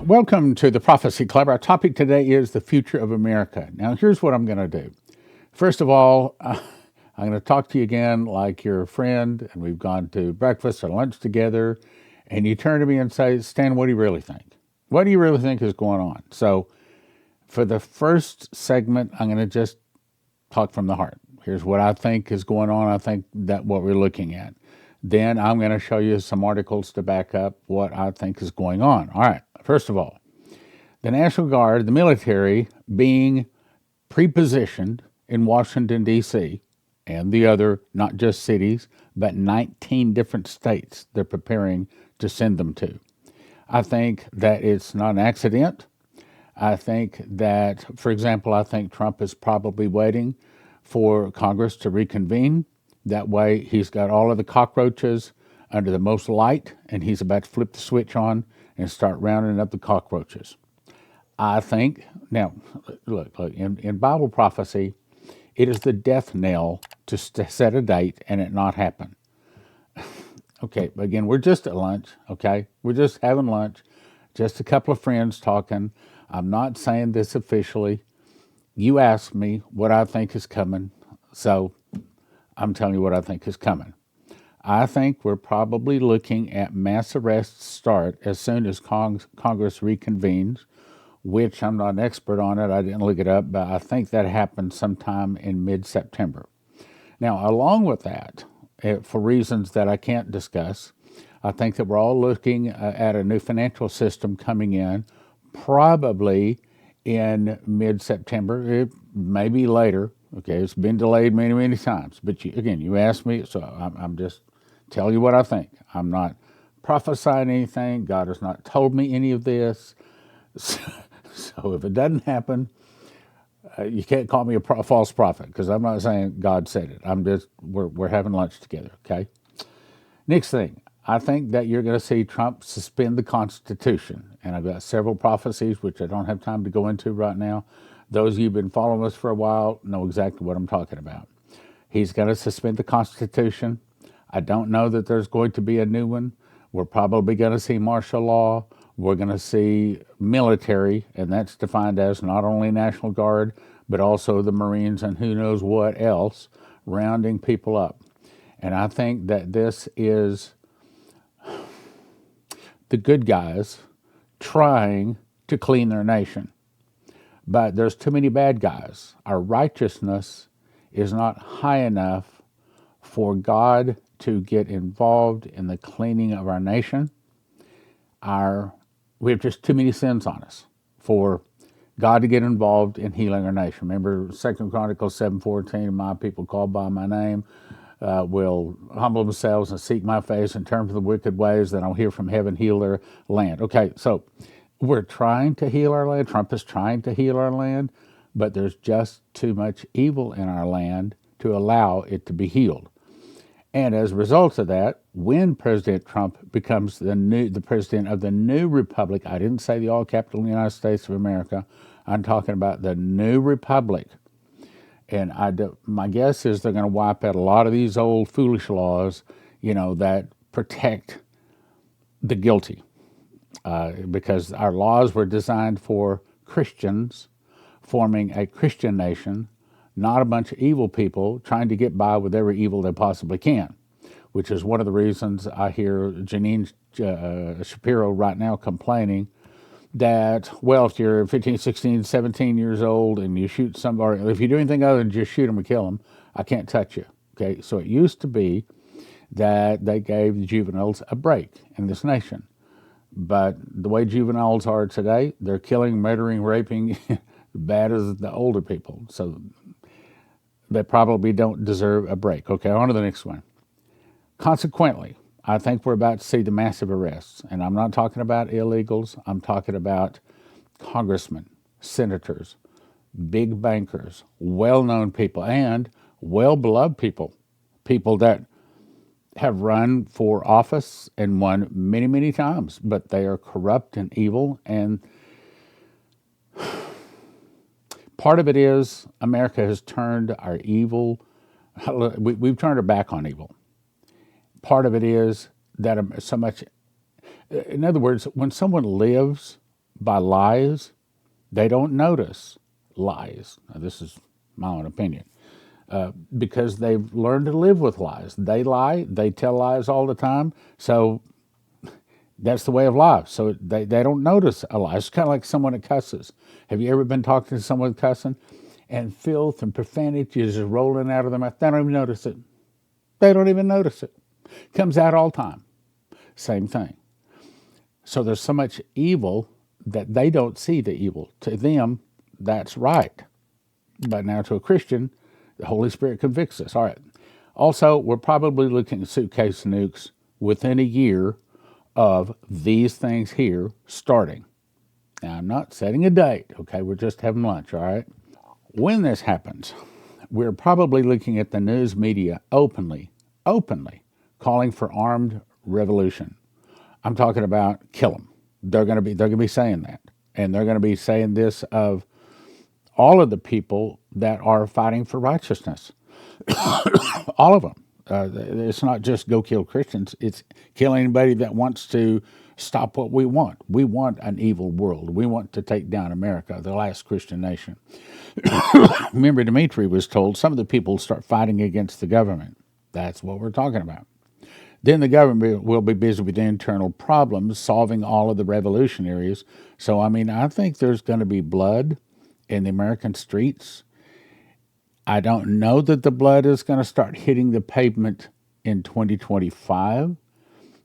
Welcome to the Prophecy Club. Our topic today is the future of America. Now, here's what I'm going to do. First of all, I'm going to talk to you again like you're a friend, and we've gone to breakfast or lunch together, and you turn to me and say, Stan, what do you really think? What do you really think is going on? So, for the first segment, I'm going to just talk from the heart. Here's what I think is going on. I think that what we're looking at. Then I'm going to show you some articles to back up what I think is going on. All right. First of all, the National Guard, the military, being prepositioned in Washington, D.C., and the other, not just cities, but 19 different states they're preparing to send them to. I think that it's not an accident. I think that, for example, I think Trump is probably waiting for Congress to reconvene. That way, he's got all of the cockroaches under the most light, and he's about to flip the switch on and start rounding up the cockroaches. I think, now, look in Bible prophecy, it is the death knell to set a date and it not happen. Okay, again, we're just at lunch, okay? We're just having lunch, just a couple of friends talking. I'm not saying this officially. You asked me what I think is coming, so I'm telling you what I think is coming. I think we're probably looking at mass arrests start as soon as Congress reconvenes, which I'm not an expert on it. I didn't look it up, but I think that happened sometime in mid-September. Now, along with that, for reasons that I can't discuss, I think that we're all looking at a new financial system coming in, probably in mid-September, maybe later. Okay, it's been delayed many, many times. But you asked me, so I'm just telling you what I think. I'm not prophesying anything. God has not told me any of this. So if it doesn't happen, you can't call me a false prophet, because I'm not saying God said it. We're having lunch together, okay? Next thing, I think that you're going to see Trump suspend the Constitution. And I've got several prophecies, which I don't have time to go into right now. Those of you who've been following us for a while know exactly what I'm talking about. He's going to suspend the Constitution. I don't know that there's going to be a new one. We're probably going to see martial law. We're going to see military, and that's defined as not only National Guard, but also the Marines and who knows what else, rounding people up. And I think that this is the good guys trying to clean their nation. But there's too many bad guys. Our righteousness is not high enough for God to get involved in the cleaning of our nation. We have just too many sins on us for God to get involved in healing our nation. Remember 2 Chronicles 7:14, my people called by my name will humble themselves and seek my face and turn from the wicked ways, then I'll hear from heaven, heal their land. Okay, so we're trying to heal our land. Trump is trying to heal our land, but there's just too much evil in our land to allow it to be healed. And as a result of that, when President Trump becomes the president of the new republic, I didn't say the all capital United States of America, I'm talking about the new republic. And my guess is they're going to wipe out a lot of these old foolish laws, that protect the guilty. Because our laws were designed for Christians forming a Christian nation, not a bunch of evil people trying to get by with every evil they possibly can, which is one of the reasons I hear Janine Shapiro right now complaining that, well, if you're 15, 16, 17 years old and you shoot somebody, if you do anything other than just shoot them or kill them, I can't touch you. Okay, so it used to be that they gave the juveniles a break in this nation. But the way juveniles are today, they're killing, murdering, raping as bad as the older people. So they probably don't deserve a break. Okay, on to the next one. Consequently, I think we're about to see the massive arrests. And I'm not talking about illegals. I'm talking about congressmen, senators, big bankers, well-known people, and well-beloved people, people that have run for office and won many, many times, but they are corrupt and evil. And part of it is America has turned our evil, we've turned our back on evil. Part of it is that so much, in other words, when someone lives by lies. They don't notice lies. Now, this is my own opinion. Because they've learned to live with lies. They lie, they tell lies all the time, so that's the way of life. So they don't notice a lie. It's kind of like someone that cusses. Have you ever been talking to someone cussing and filth and profanity is just rolling out of their mouth? They don't even notice it. They don't even notice it. Comes out all the time. Same thing. So there's so much evil that they don't see the evil. To them, that's right. But now to a Christian, the Holy Spirit convicts us. All right. Also, we're probably looking at suitcase nukes within a year of these things here starting. Now, I'm not setting a date, okay? We're just having lunch, all right? When this happens, we're probably looking at the news media openly calling for armed revolution. I'm talking about kill them. They're going to be saying that. And they're going to be saying this of all of the people that are fighting for righteousness. All of them. It's not just go kill Christians. It's kill anybody that wants to stop what we want. We want an evil world. We want to take down America, the last Christian nation. Remember, Dimitri was told some of the people start fighting against the government. That's what we're talking about. Then the government will be busy with internal problems, solving all of the revolutionaries. So, I think there's going to be blood in the American streets. I don't know that the blood is going to start hitting the pavement in 2025,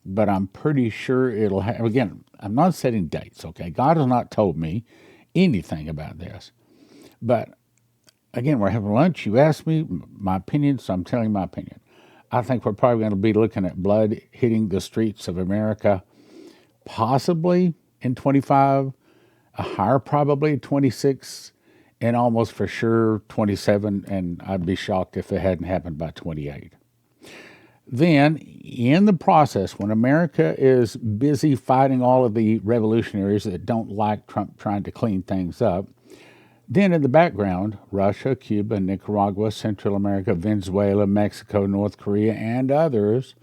but I'm pretty sure it'll have. Again, I'm not setting dates, okay? God has not told me anything about this. But again, we're having lunch. You asked me my opinion, so I'm telling my opinion. I think we're probably going to be looking at blood hitting the streets of America possibly in 25, a higher probably 26, and almost for sure 27, and I'd be shocked if it hadn't happened by 28. Then, in the process, when America is busy fighting all of the revolutionaries that don't like Trump trying to clean things up, then in the background, Russia, Cuba, Nicaragua, Central America, Venezuela, Mexico, North Korea, and others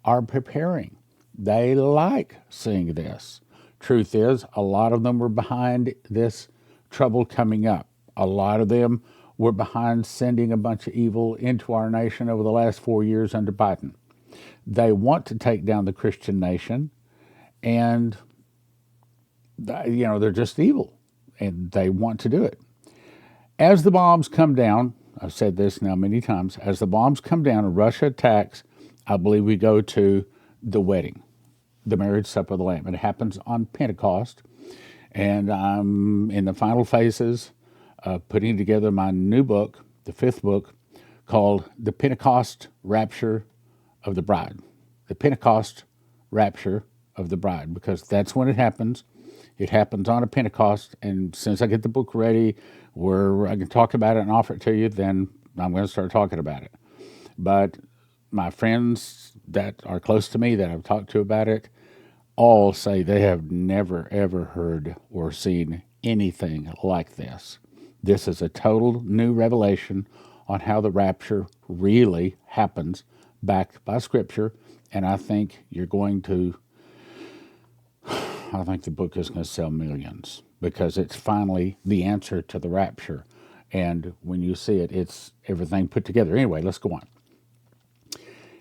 are preparing. They like seeing this. Truth is, a lot of them were behind this trouble coming up. A lot of them were behind sending a bunch of evil into our nation over the last 4 years under Biden. They want to take down the Christian nation, and they're just evil, and they want to do it. As the bombs come down, I've said this now many times, as the bombs come down and Russia attacks, I believe we go to the wedding, the marriage supper of the Lamb. It happens on Pentecost, and I'm in the final phases of putting together my new book, the 5th book, called The Pentecost Rapture of the Bride. The Pentecost Rapture of the Bride, because that's when it happens. It happens on a Pentecost, and as soon as I get the book ready, where I can talk about it and offer it to you, then I'm going to start talking about it. But my friends that are close to me that I've talked to about it all say they have never, ever heard or seen anything like this. This is a total new revelation on how the rapture really happens, backed by Scripture, and I think I think the book is going to sell millions because it's finally the answer to the rapture. And when you see it, it's everything put together. Anyway, let's go on.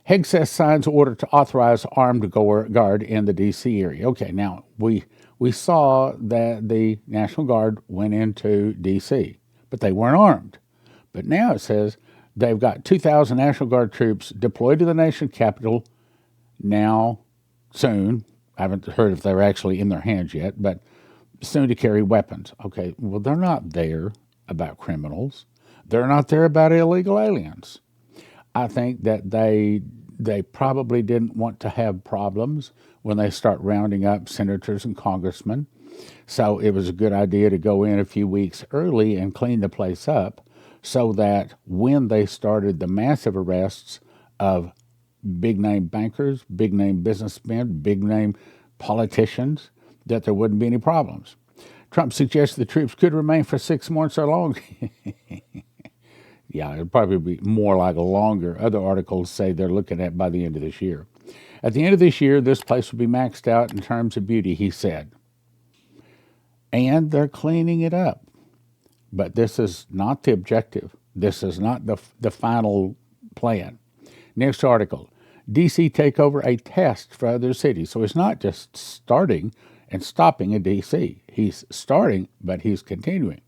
Hegseth signs order to authorize armed guard in the D.C. area. Okay, now we saw that the National Guard went into D.C., but they weren't armed. But now it says they've got 2,000 National Guard troops deployed to the nation's capital now, soon. I haven't heard if they're actually in their hands yet, but soon to carry weapons. Okay, well, they're not there about criminals. They're not there about illegal aliens. I think that they probably didn't want to have problems when they start rounding up senators and congressmen. So it was a good idea to go in a few weeks early and clean the place up so that when they started the massive arrests of big-name bankers, big-name businessmen, big-name politicians, that there wouldn't be any problems. Trump suggested the troops could remain for 6 months or longer. Yeah, it'd probably be more like a longer. Other articles say they're looking at by the end of this year. At the end of this year, this place will be maxed out in terms of beauty, he said. and they're cleaning it up. But this is not the objective. This is not the final plan. Next article. DC takeover a test for other cities. So it's not just starting and stopping in DC. He's starting, but he's continuing.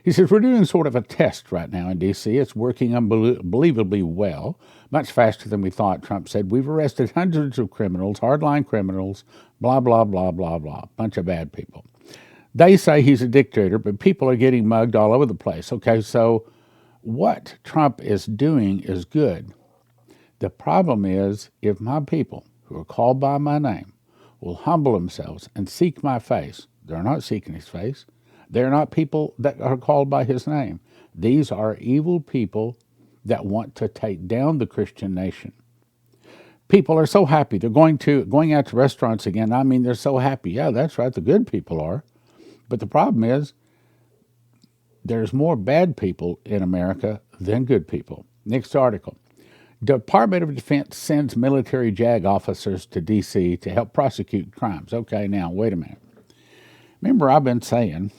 He says, we're doing sort of a test right now in D.C. It's working unbelievably well, much faster than we thought, Trump said. We've arrested hundreds of criminals, hardline criminals, blah, blah, blah, blah, blah, bunch of bad people. They say he's a dictator, but people are getting mugged all over the place. Okay, so what Trump is doing is good. The problem is, if my people who are called by my name will humble themselves and seek my face, they're not seeking his face. They're not people that are called by his name. These are evil people that want to take down the Christian nation. People are so happy. They're going out to restaurants again. I mean, they're so happy. Yeah, that's right. The good people are. But the problem is, there's more bad people in America than good people. Next article. Department of Defense sends military JAG officers to D.C. to help prosecute crimes. Okay, now, wait a minute. Remember, I've been saying,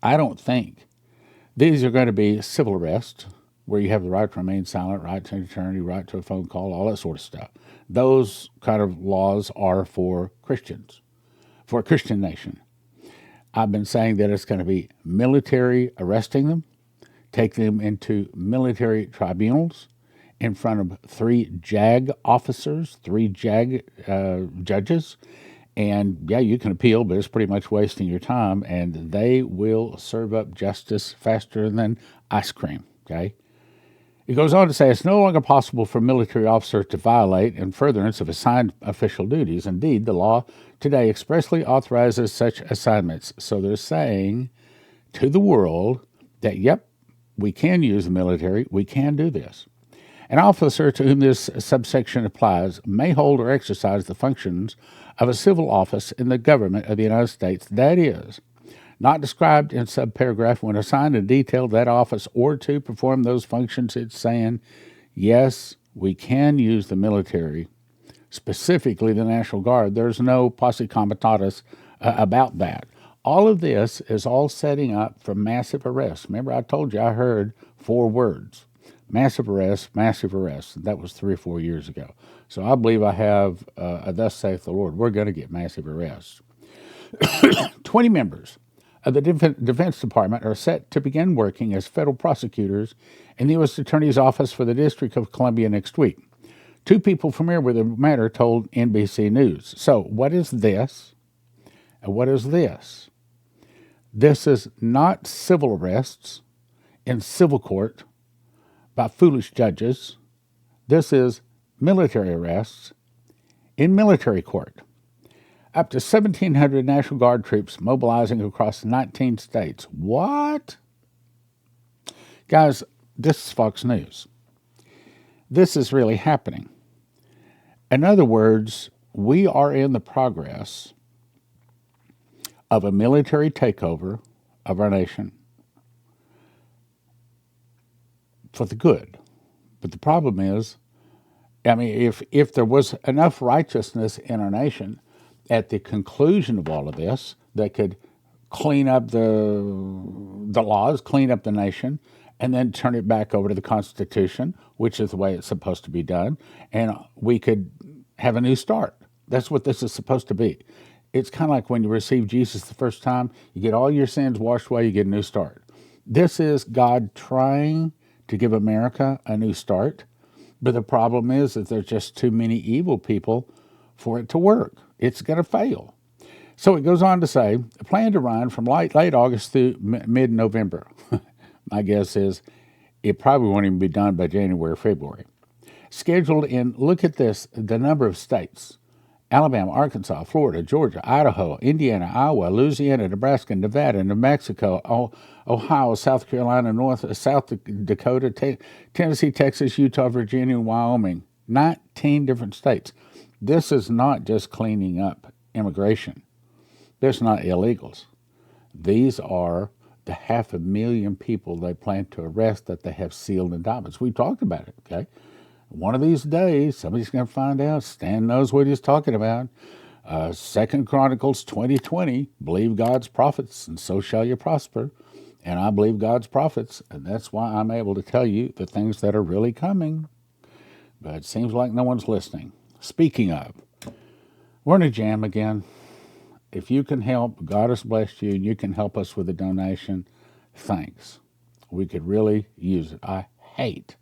I don't think these are going to be civil arrests where you have the right to remain silent, right to an attorney, right to a phone call, all that sort of stuff. Those kind of laws are for Christians, for a Christian nation. I've been saying that it's going to be military arresting them, take them into military tribunals in front of 3 JAG officers, 3 JAG judges. And yeah, you can appeal, but it's pretty much wasting your time. And they will serve up justice faster than ice cream, okay? It goes on to say it's no longer possible for military officers to violate in furtherance of assigned official duties. Indeed, the law today expressly authorizes such assignments. So they're saying to the world that, yep, we can use the military, we can do this. An officer to whom this subsection applies may hold or exercise the functions of a civil office in the government of the United States, that is, not described in subparagraph when assigned in detail that office or to perform those functions. It's saying, yes, we can use the military, specifically the National Guard. There's no posse comitatus about that. All of this is all setting up for massive arrests. Remember, I told you I heard 4 words. Massive arrests, massive arrests. That was 3 or 4 years ago. So I believe I have a thus saith the Lord. We're going to get massive arrests. 20 members of the Defense Department are set to begin working as federal prosecutors in the U.S. Attorney's Office for the District of Columbia next week. 2 people familiar with the matter told NBC News. So what is this? And what is this? This is not civil arrests in civil court by foolish judges. This is military arrests in military court. Up to 1,700 National Guard troops mobilizing across 19 states. What? Guys, this is Fox News. This is really happening. In other words, we are in the progress of a military takeover of our nation for the good. But the problem is, I mean, if there was enough righteousness in our nation at the conclusion of all of this that could clean up the laws, clean up the nation, and then turn it back over to the Constitution, which is the way it's supposed to be done, and we could have a new start. That's what this is supposed to be. It's kind of like when you receive Jesus the first time, you get all your sins washed away, you get a new start. This is God trying to give America a new start, but the problem is that there's just too many evil people for it to work. It's going to fail. So it goes on to say, a plan to run from late August through mid-November. My guess is it probably won't even be done by January or February. Scheduled in, look at this, the number of states: Alabama, Arkansas, Florida, Georgia, Idaho, Indiana, Iowa, Louisiana, Nebraska, Nevada, New Mexico, Ohio, South Carolina, South Dakota, Tennessee, Texas, Utah, Virginia, and Wyoming. 19 different states. This is not just cleaning up immigration. There's not illegals. These are the 500,000 people they plan to arrest that they have sealed indictments. We talked about it, okay? One of these days, somebody's going to find out. Stan knows what he's talking about. Second Chronicles 20:20, believe God's prophets, and so shall you prosper. And I believe God's prophets, and that's why I'm able to tell you the things that are really coming. But it seems like no one's listening. Speaking of, we're in a jam again. If you can help, God has blessed you, and you can help us with a donation, thanks. We could really use it. I hate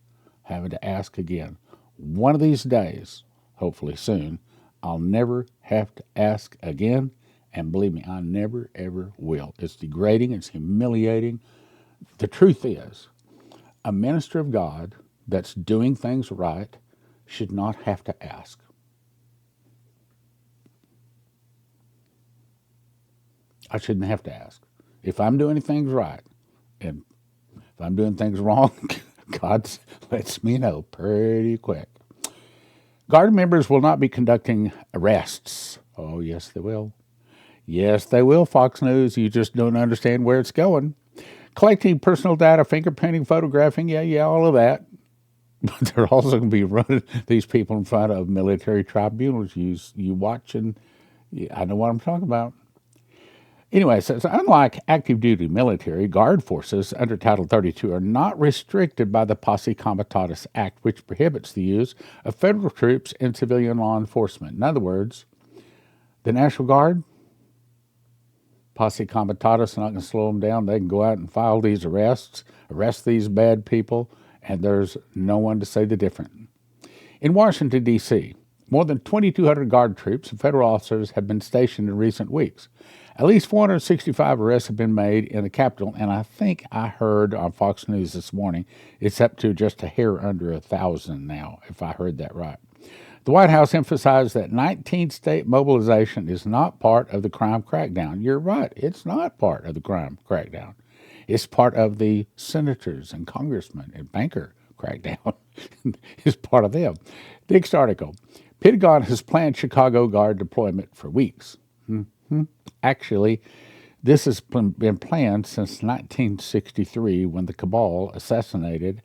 having to ask again. One of these days, hopefully soon, I'll never have to ask again. And believe me, I never, ever will. It's degrading. It's humiliating. The truth is, a minister of God that's doing things right should not have to ask. I shouldn't have to ask. If I'm doing things right, and if I'm doing things wrong, God lets me know pretty quick. Guard members will not be conducting arrests. Oh, yes, they will. Yes, they will, Fox News. You just don't understand where it's going. Collecting personal data, fingerprinting, photographing, yeah, all of that. But they're also going to be running these people in front of military tribunals. You watch, and I know what I'm talking about. Anyway, so unlike active duty military, Guard forces under Title 32 are not restricted by the Posse Comitatus Act, which prohibits the use of federal troops in civilian law enforcement. In other words, the National Guard, Posse Comitatus is not going to slow them down. They can go out and file these arrests, arrest these bad people, and there's no one to say the difference. In Washington, D.C., more than 2,200 Guard troops and federal officers have been stationed in recent weeks. At least 465 arrests have been made in the Capitol, and I think I heard on Fox News this morning it's up to just a hair under 1,000 now, if I heard that right. The White House emphasized that 19-state mobilization is not part of the crime crackdown. You're right, it's not part of the crime crackdown. It's part of the senators and congressmen and banker crackdown. It's part of them. Next article. Pentagon has planned Chicago Guard deployment for weeks. Actually, this has been planned since 1963 when the cabal assassinated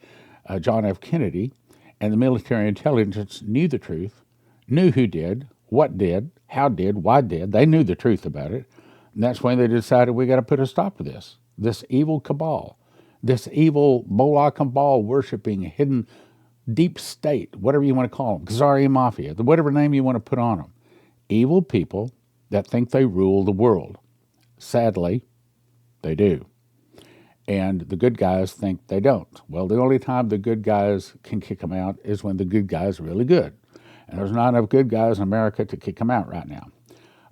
John F. Kennedy, and the military intelligence knew the truth, knew who did, what did, how did, why did. They knew the truth about it. And that's when they decided we got to put a stop to this evil cabal, this evil Moloch and Baal worshiping hidden deep state, whatever you want to call them, Khazarian Mafia, whatever name you want to put on them. Evil people that think they rule the world. Sadly, they do. And the good guys think they don't. Well, the only time the good guys can kick them out is when the good guys are really good. And there's not enough good guys in America to kick them out right now.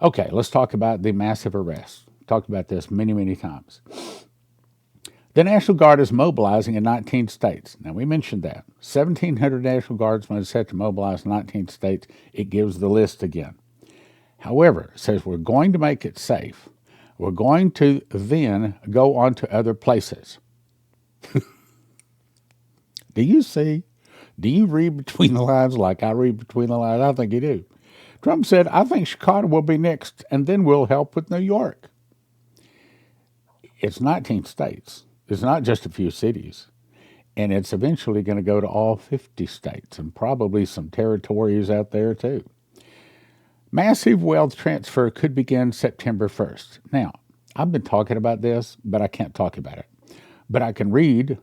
Okay, let's talk about the massive arrests. Talked about this many, many times. The National Guard is mobilizing in 19 states. Now, we mentioned that. 1,700 National Guardsmen are set to mobilize in 19 states. It gives the list again. However, it says we're going to make it safe. We're going to then go on to other places. Do you see? Do you read between the lines like I read between the lines? I think you do. Trump said, I think Chicago will be next, and then we'll help with New York. It's 19 states. It's not just a few cities. And it's eventually going to go to all 50 states and probably some territories out there too. Massive wealth transfer could begin September 1st. Now, I've been talking about this, but I can't talk about it. But I can read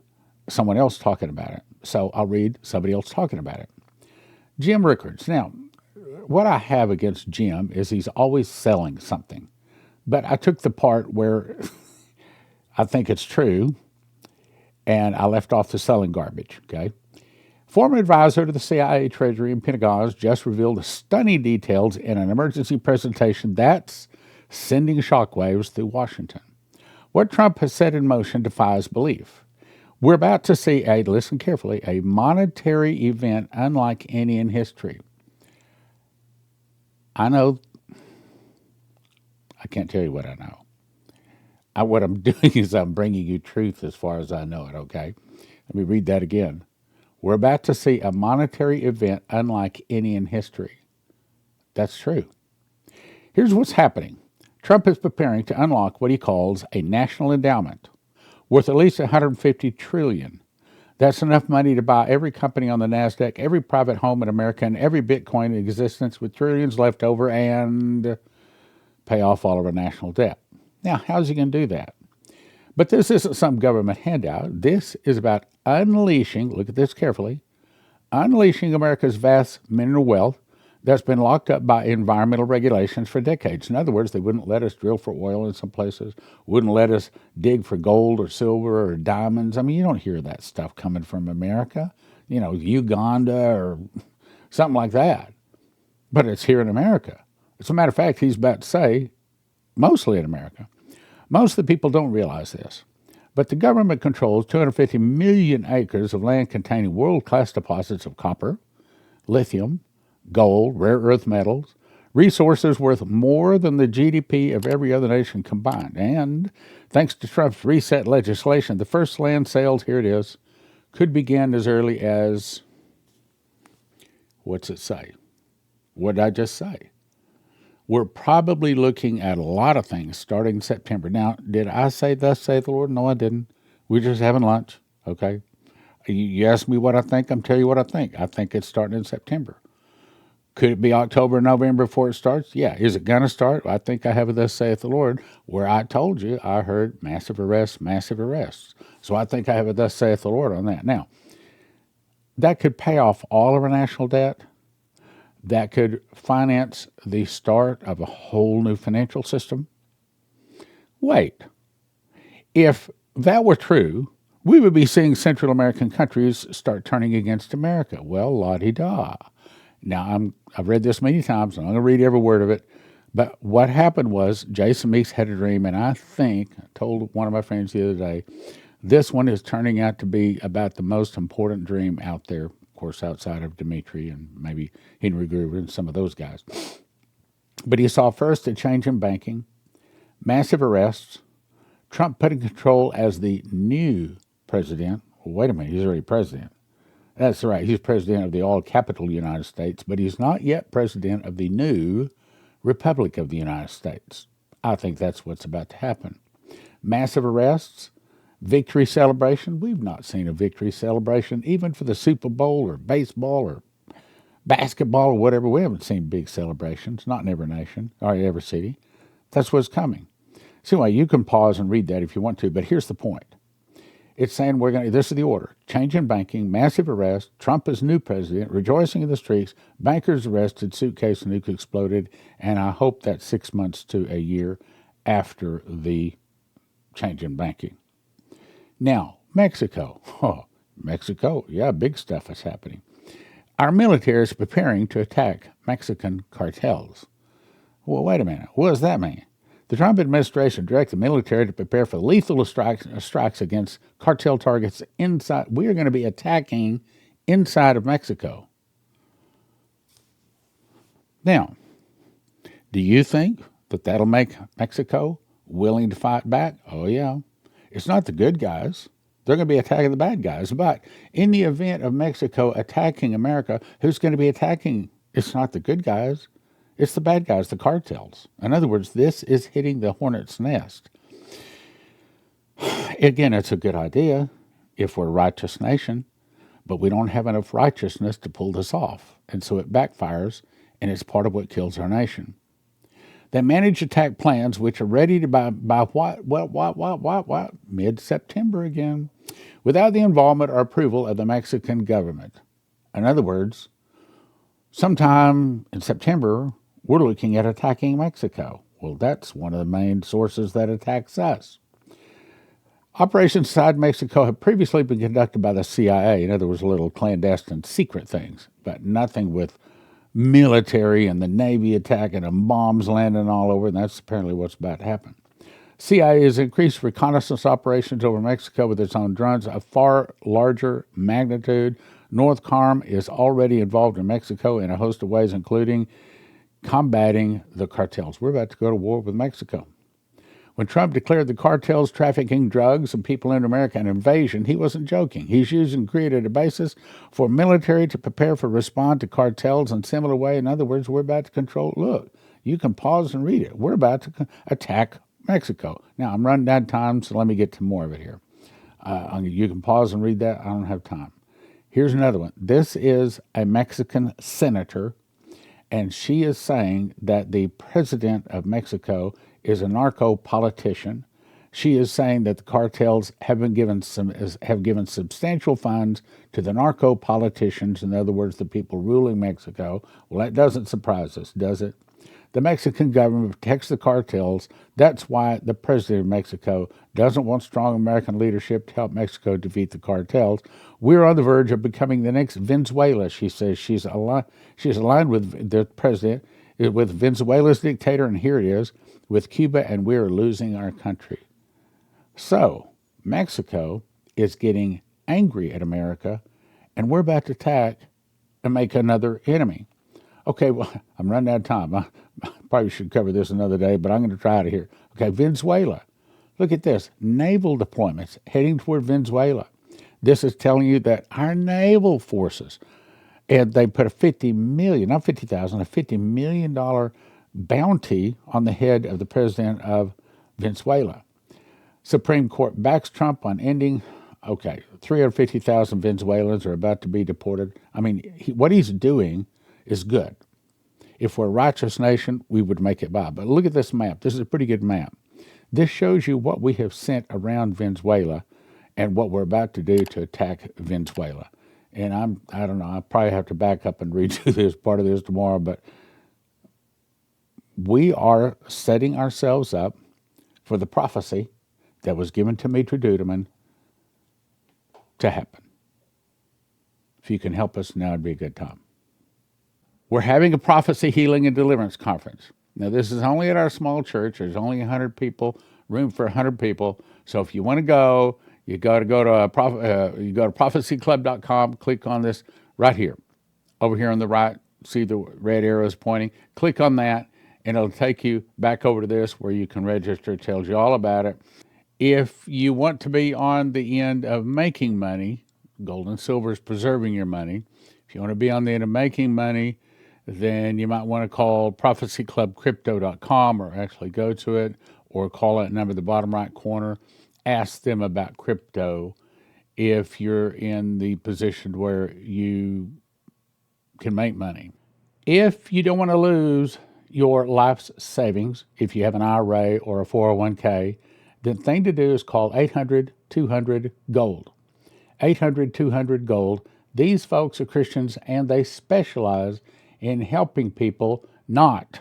someone else talking about it. So I'll read somebody else talking about it. Jim Rickards. Now, what I have against Jim is he's always selling something. But I took the part where I think it's true, and I left off the selling garbage, okay? Former advisor to the CIA, Treasury, and Pentagon has just revealed stunning details in an emergency presentation that's sending shockwaves through Washington. What Trump has set in motion defies belief. We're about to see listen carefully, a monetary event unlike any in history. I know, I can't tell you what I know. What I'm doing is I'm bringing you truth as far as I know it, okay? Let me read that again. We're about to see a monetary event unlike any in history. That's true. Here's what's happening. Trump is preparing to unlock what he calls a national endowment worth at least $150 trillion. That's enough money to buy every company on the NASDAQ, every private home in America, and every Bitcoin in existence with trillions left over and pay off all of our national debt. Now, how's he going to do that? But this isn't some government handout. This is about unleashing, look at this carefully, unleashing America's vast mineral wealth that's been locked up by environmental regulations for decades. In other words, they wouldn't let us drill for oil in some places, wouldn't let us dig for gold or silver or diamonds. I mean, you don't hear that stuff coming from America, Uganda or something like that. But it's here in America. As a matter of fact, he's about to say, mostly in America. Most of the people don't realize this. But the government controls 250 million acres of land containing world-class deposits of copper, lithium, gold, rare earth metals, resources worth more than the GDP of every other nation combined. And thanks to Trump's reset legislation, the first land sales, here it is, could begin as early as, what's it say? What did I just say? We're probably looking at a lot of things starting in September. Now, did I say, thus saith the Lord? No, I didn't. We're just having lunch, okay? You ask me what I think, I'm telling you what I think. I think it's starting in September. Could it be October, November before it starts? Yeah. Is it going to start? I think I have a thus saith the Lord, where I told you I heard massive arrests, massive arrests. So I think I have a thus saith the Lord on that. Now, that could pay off all of our national debt. That could finance the start of a whole new financial system. Wait, if that were true, we would be seeing Central American countries start turning against America. Well, la-di-da. Now, I've read this many times, and I'm going to read every word of it. But what happened was Jason Meeks had a dream, and I told one of my friends the other day, this one is turning out to be about the most important dream out there, of course, outside of Dimitri and maybe Henry Gruver and some of those guys. But he saw first a change in banking, massive arrests, Trump put in control as the new president. Well, wait a minute, he's already president. That's right, he's president of the all-capital United States, but he's not yet president of the new Republic of the United States. I think that's what's about to happen. Massive arrests, victory celebration. We've not seen a victory celebration, even for the Super Bowl or baseball or basketball or whatever. We haven't seen big celebrations, not in every nation or every city. That's what's coming. So anyway, you can pause and read that if you want to, but here's the point. It's saying this is the order. Change in banking, massive arrest, Trump is new president, rejoicing in the streets, bankers arrested, suitcase nuke exploded, and I hope that's 6 months to a year after the change in banking. Now, Mexico. Oh, Mexico, yeah, big stuff is happening. Our military is preparing to attack Mexican cartels. Well, wait a minute. What does that mean? The Trump administration directed the military to prepare for lethal strikes against cartel targets inside. We are going to be attacking inside of Mexico. Now, do you think that that'll make Mexico willing to fight back? Oh, yeah. It's not the good guys. They're going to be attacking the bad guys. But in the event of Mexico attacking America, who's going to be attacking? It's not the good guys. It's the bad guys, the cartels. In other words, this is hitting the hornet's nest. Again, it's a good idea if we're a righteous nation, but we don't have enough righteousness to pull this off. And so it backfires, and it's part of what kills our nation. They manage attack plans which are ready to by what? Mid-September again, without the involvement or approval of the Mexican government. In other words, sometime in September, we're looking at attacking Mexico. Well, that's one of the main sources that attacks us. Operations inside Mexico have previously been conducted by the CIA. In other words, little clandestine secret things, but nothing with military and the Navy attacking and bombs landing all over, and that's apparently what's about to happen. CIA has increased reconnaissance operations over Mexico with its own drones of far larger magnitude. NORTHCOM is already involved in Mexico in a host of ways, including combating the cartels. We're about to go to war with Mexico. When Trump declared the cartels trafficking drugs and people in America an invasion, he wasn't joking. He's using created a basis for military to prepare for respond to cartels in similar way. In other words, we're about to control. Look, you can pause and read it. We're about to attack Mexico. Now, I'm running down time, so let me get to more of it here. You can pause and read that. I don't have time. Here's another one. This is a Mexican senator, and she is saying that the president of Mexico is a narco politician. She is saying that the cartels have given substantial funds to the narco politicians, in other words, the people ruling Mexico. Well, that doesn't surprise us, does it? The Mexican government protects the cartels. That's why the president of Mexico doesn't want strong American leadership to help Mexico defeat the cartels. We're on the verge of becoming the next Venezuela, she says. She's aligned with the president, with Venezuela's dictator, and here it is, with Cuba, and we're losing our country. So, Mexico is getting angry at America, and we're about to attack and make another enemy. Okay, well, I'm running out of time. I probably should cover this another day, but I'm going to try it here. Okay, Venezuela. Look at this. Naval deployments heading toward Venezuela. This is telling you that our naval forces, and they put a $50 million, not $50,000, a $50 million bounty on the head of the president of Venezuela. Supreme Court backs Trump on ending. Okay, 350,000 Venezuelans are about to be deported. I mean, what he's doing is good. If we're a righteous nation, we would make it by. But look at this map. This is a pretty good map. This shows you what we have sent around Venezuela and what we're about to do to attack Venezuela. And I don't know, I'll probably have to back up and redo this part of this tomorrow, but we are setting ourselves up for the prophecy that was given to Mitra Dudeman to happen. If you can help us, now would be a good time. We're having a prophecy, healing, and deliverance conference. Now, this is only at our small church. There's only 100 people, room for 100 people. So if you want to go, you got to go to prophecyclub.com, click on this right here. Over here on the right, see the red arrows pointing. Click on that, and it'll take you back over to this where you can register. It tells you all about it. If you want to be on the end of making money, gold and silver is preserving your money. If you want to be on the end of making money, then you might want to call prophecyclubcrypto.com, or actually go to it, or call that number at the bottom right corner. Ask them about crypto if you're in the position where you can make money. If you don't want to lose your life's savings, if you have an IRA or a 401k, the thing to do is call 800-200-GOLD. 800-200-GOLD. These folks are Christians, and they specialize in helping people not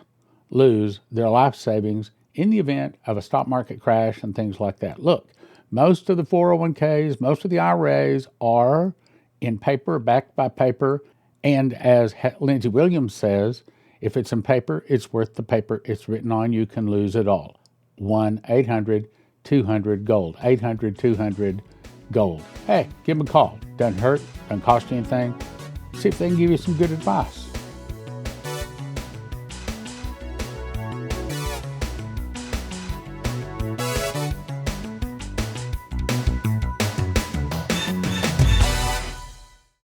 lose their life savings in the event of a stock market crash and things like that. Look, most of the 401ks, most of the IRAs are in paper, backed by paper, and as Lindsey Williams says, if it's in paper, it's worth the paper it's written on. You can lose it all. 1-800-200-GOLD. 800-200-GOLD. Hey, give them a call. Doesn't hurt, doesn't cost you anything. See if they can give you some good advice.